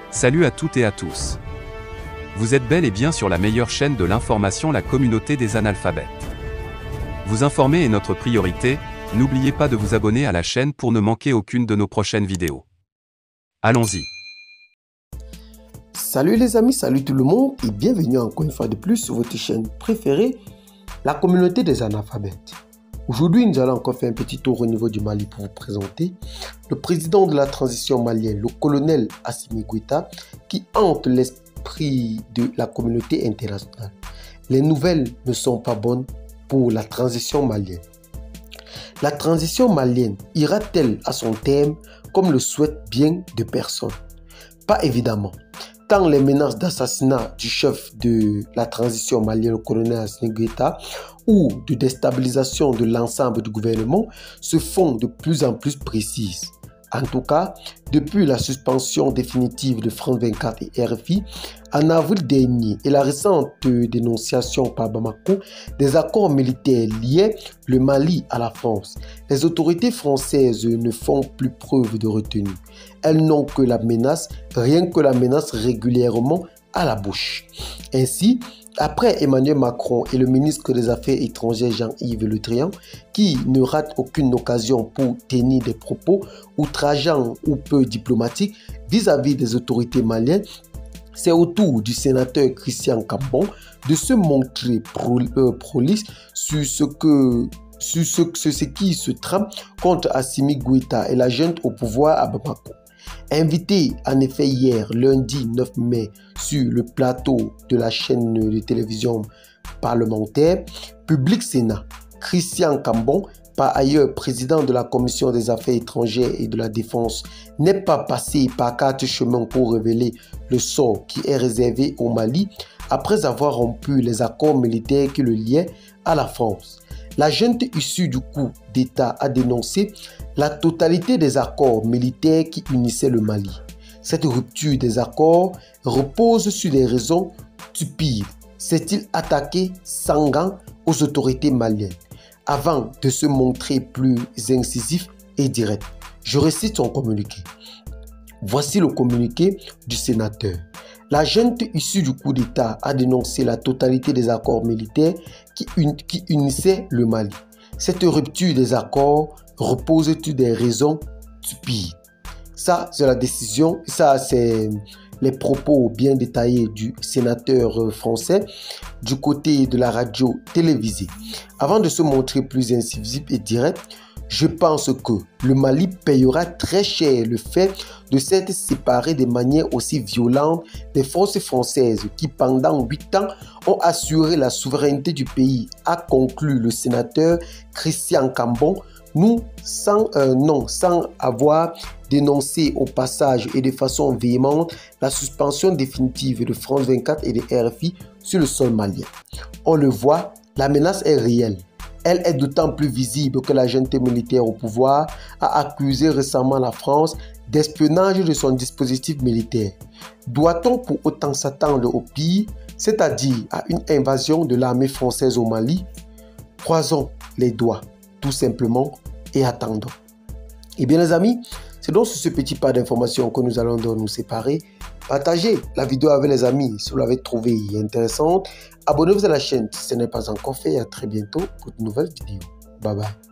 Salut à toutes et à tous. Vous êtes bel et bien sur la meilleure chaîne de l'information, la communauté des analphabètes. Vous informer est notre priorité, n'oubliez pas de vous abonner à la chaîne pour ne manquer aucune de nos prochaines vidéos. Allons-y. Salut les amis, salut tout le monde et bienvenue encore une fois de plus sur votre chaîne préférée, la communauté des analphabètes. Aujourd'hui, nous allons encore faire un petit tour au niveau du Mali pour vous présenter le président de la transition malienne, le colonel Assimi Goïta, qui hante l'esprit de la communauté internationale. Les nouvelles ne sont pas bonnes pour la transition malienne. La transition malienne ira-t-elle à son terme comme le souhaitent bien de personnes? Pas évidemment. Tant les menaces d'assassinat du chef de la transition malienne, le colonel Assimi Goïta, ou de déstabilisation de l'ensemble du gouvernement se font de plus en plus précises. En tout cas, depuis la suspension définitive de France 24 et RFI en avril dernier et la récente dénonciation par Bamako des accords militaires liés le Mali à la France, les autorités françaises ne font plus preuve de retenue. Elles n'ont que la menace, rien que la menace régulièrement à la bouche. Ainsi, après Emmanuel Macron et le ministre des Affaires étrangères Jean-Yves Le Drian, qui ne rate aucune occasion pour tenir des propos outrageants ou peu diplomatiques vis-à-vis des autorités maliennes, c'est au tour du sénateur Christian Cambon de se montrer prolixe sur ce qui se trame contre Assimi Goïta et la junte au pouvoir à Bamako. Invité en effet hier, lundi 9 mai, sur le plateau de la chaîne de télévision parlementaire Public Sénat, Christian Cambon, par ailleurs président de la Commission des Affaires étrangères et de la Défense, n'est pas passé par quatre chemins pour révéler le sort qui est réservé au Mali après avoir rompu les accords militaires qui le liaient à la France. La junte issue du coup d'État a dénoncé la totalité des accords militaires qui unissaient le Mali. Cette rupture des accords repose sur des raisons stupides. S'est-il attaqué sans gants aux autorités maliennes avant de se montrer plus incisif et direct? Je récite son communiqué. Voici le communiqué du sénateur. La junte issue du coup d'État a dénoncé la totalité des accords militaires qui unissaient le Mali. Cette rupture des accords repose sur des raisons stupides. Ça, c'est la décision, ça, c'est les propos bien détaillés du sénateur français du côté de la radio télévisée. Avant de se montrer plus incisif et direct, je pense que le Mali payera très cher le fait de s'être séparé de manière aussi violente des forces françaises qui, pendant 8 ans, ont assuré la souveraineté du pays, a conclu le sénateur Christian Cambon, sans avoir dénoncé au passage et de façon véhémente la suspension définitive de France 24 et de RFI sur le sol malien. On le voit, la menace est réelle. Elle est d'autant plus visible que la junte militaire au pouvoir a accusé récemment la France d'espionnage de son dispositif militaire. Doit-on pour autant s'attendre au pire, c'est-à-dire à une invasion de l'armée française au Mali? Croisons les doigts, tout simplement, et attendons. Eh bien les amis, c'est donc sur ce petit pas d'information que nous allons nous séparer. Partagez la vidéo avec les amis si vous l'avez trouvée intéressante. Abonnez-vous à la chaîne si ce n'est pas encore fait. À très bientôt pour de nouvelles vidéos. Bye bye.